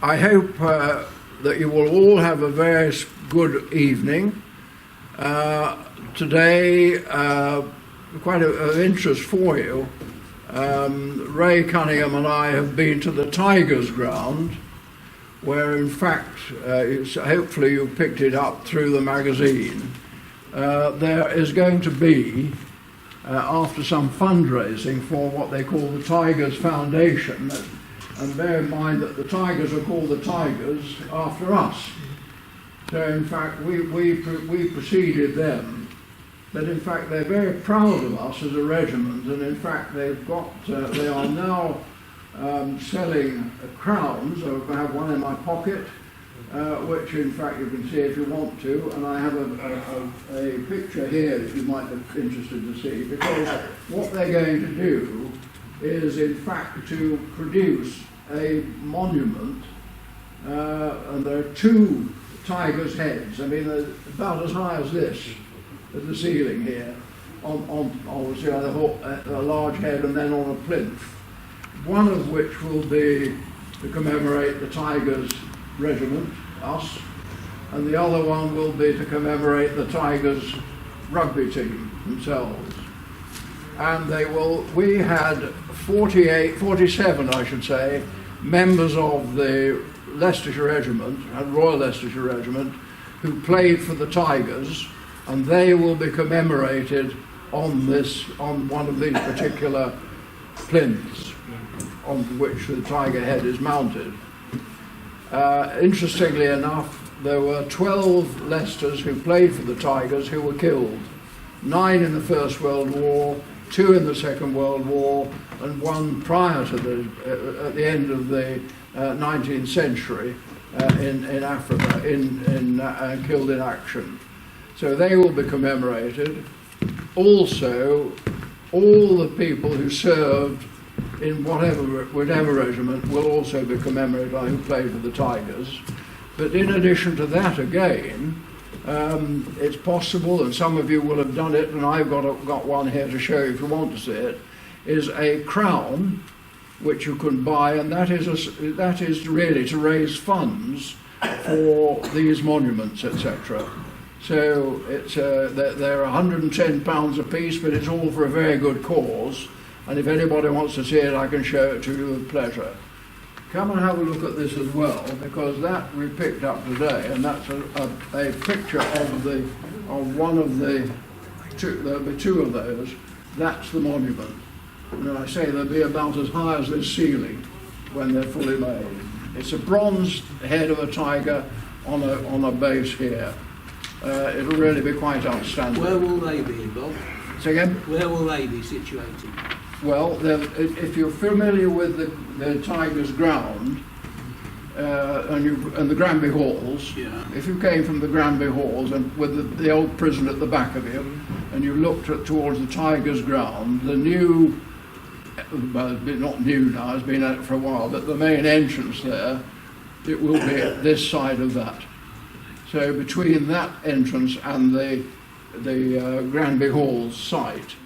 I hope that you will all have a very good evening. Today, quite of interest for you, Ray Cunningham and I have been to the Tigers ground, where in fact, hopefully you picked it up through the magazine, there is going to be, after some fundraising for what they call the Tigers Foundation, and bear in mind that the Tigers are called the Tigers after us. So in fact we preceded them, but in fact they're very proud of us as a regiment, and in fact they've got, they are now selling crowns. I have one in my pocket, which in fact you can see if you want to, and I have a picture here that you might be interested to see, because what they're going to do is in fact to produce a monument, and there are two tigers' heads. I mean, they're about as high as this, at the ceiling here, obviously on a large head, and then on a plinth. One of which will be to commemorate the Tigers Regiment, us, and the other one will be to commemorate the Tigers rugby team themselves. And they will, we had 47 I should say, members of the Leicestershire Regiment, Royal Leicestershire Regiment, who played for the Tigers, and they will be commemorated on one of these particular plinths on which the tiger head is mounted. Interestingly enough, there were 12 Leicesters who played for the Tigers who were killed. 9 in the First World War, 2 in the Second World War, and 1 prior to at the end of the 19th century in Africa, killed in action. So they will be commemorated. Also, all the people who served in whatever regiment will also be commemorated, who played for the Tigers. But in addition to that, again, it's possible, and some of you will have done it, and I've got one here to show you if you want to see it, is a crown which you can buy, and that is really to raise funds for these monuments, etc. So it's they're £110 a piece, but it's all for a very good cause. And if anybody wants to see it, I can show it to you with pleasure. Come and have a look at this as well, because that we picked up today, and that's a picture of one of the two. There'll be 2 of those. That's the monument. And I say they'll be about as high as this ceiling when they're fully made. It's a bronze head of a tiger on a base here. It'll really be quite outstanding. Where will they be, Bob? Say again? Where will they be situated? Well, if you're familiar with the Tigers ground and the Granby Halls, yeah. If you came from the Granby Halls and with the old prison at the back of you, and you looked towards the Tigers ground, the new, well, not new now, it's been out for a while, but the main entrance there, it will be at this side of that. So between that entrance and the Granby Halls site,